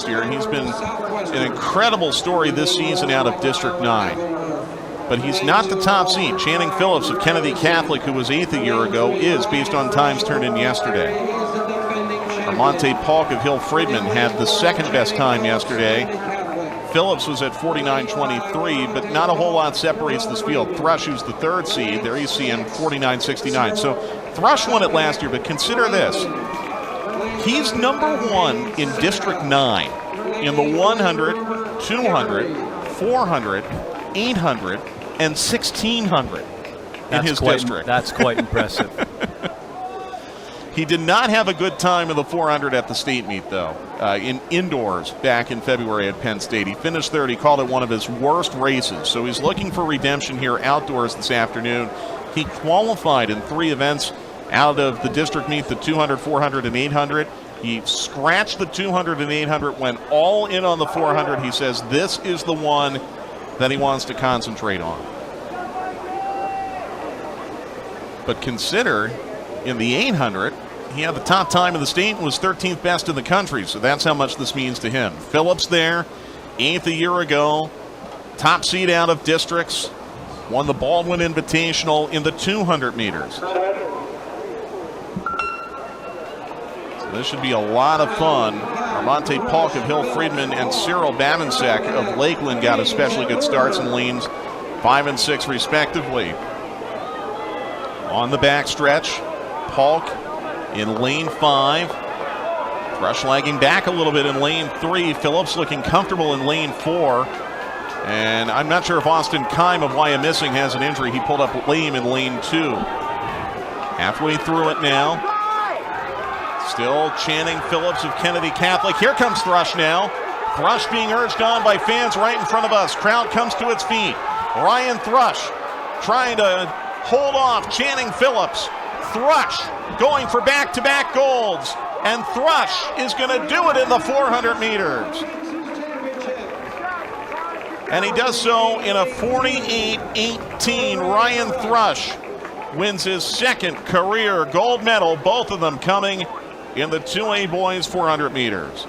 year. He's been an incredible story this season out of District 9. But he's not the top seed. Channing Phillips of Kennedy Catholic, who was 8th a year ago, is based on times turned in yesterday. Armonte Polk of Hill Friedman had the second best time yesterday. Phillips was at 49.23, but not a whole lot separates this field. Thrush, who's the 3rd seed, there you see him, 49.69. So Thrush won it last year, but consider this. He's number 1 in District 9 in the 100, 200, 400, 800, and 1600 in his district. That's quite impressive. He did not have a good time in the 400 at the state meet, though, in indoors back in February at Penn State. He finished 3rd. He called it one of his worst races. So he's looking for redemption here outdoors this afternoon. He qualified in 3 events out of the district meet, the 200, 400, and 800. He scratched the 200 and 800, went all in on the 400. He says this is the one that he wants to concentrate on. But consider, in the 800, he had the top time in the state and was 13th best in the country, so that's how much this means to him. Phillips there, 8th a year ago, top seed out of districts, won the Baldwin Invitational in the 200 meters. So this should be a lot of fun. Armonte Polk of Hill Friedman and Cyril Babensek of Lakeland got especially good starts in lanes 5 and 6 respectively. On the backstretch, Polk in lane 5. Thrush lagging back a little bit in lane 3. Phillips looking comfortable in lane 4. And I'm not sure if Austin Kime of Why Missing has an injury. He pulled up lame in lane 2. Halfway through it now. Still Channing Phillips of Kennedy Catholic. Here comes Thrush now. Thrush being urged on by fans right in front of us. Crowd comes to its feet. Ryan Thrush trying to hold off Channing Phillips. Thrush going for back-to-back golds. And Thrush is going to do it in the 400 meters. And he does so in a 48-18. Ryan Thrush wins his 2nd career gold medal, both of them coming in the 2A boys 400 meters.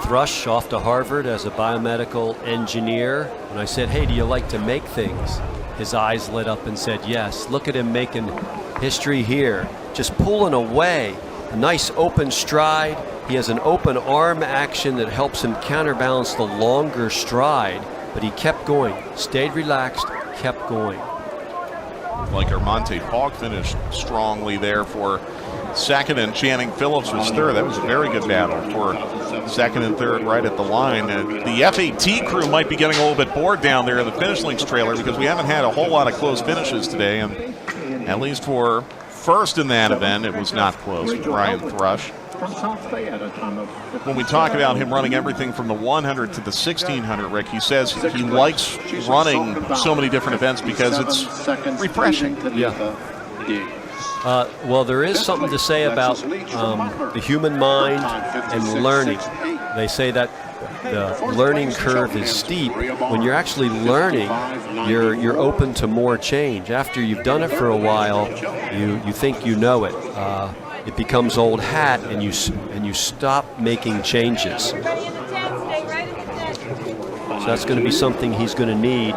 Thrush off to Harvard as a biomedical engineer. And I said, hey, do you like to make things? His eyes lit up and said, yes. Look at him making history here. Just pulling away. A nice open stride. He has an open arm action that helps him counterbalance the longer stride. But he kept going. Stayed relaxed, kept going. Like Armonte Polk finished strongly there for 2nd, and Channing Phillips was 3rd. That was a very good battle for 2nd and 3rd right at the line. The FAT crew might be getting a little bit bored down there in the Finish Links trailer because we haven't had a whole lot of close finishes today, and at least for 1st in that event, it was not close for Ryan Thrush. When we talk about him running everything from the 100 to the 1600, Rick, he says he likes running so many different events because it's refreshing. Yeah. Well, there is something to say about the human mind and learning. They say that the learning curve is steep. When you're actually learning, you're open to more change. After you've done it for a while, you think you know it. It becomes old hat, and you stop making changes. So that's going to be something he's going to need,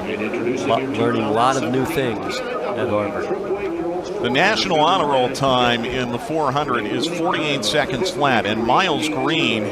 learning a lot of new things at Harvard. The national honor roll time in the 400 is 48 seconds flat, and Miles Green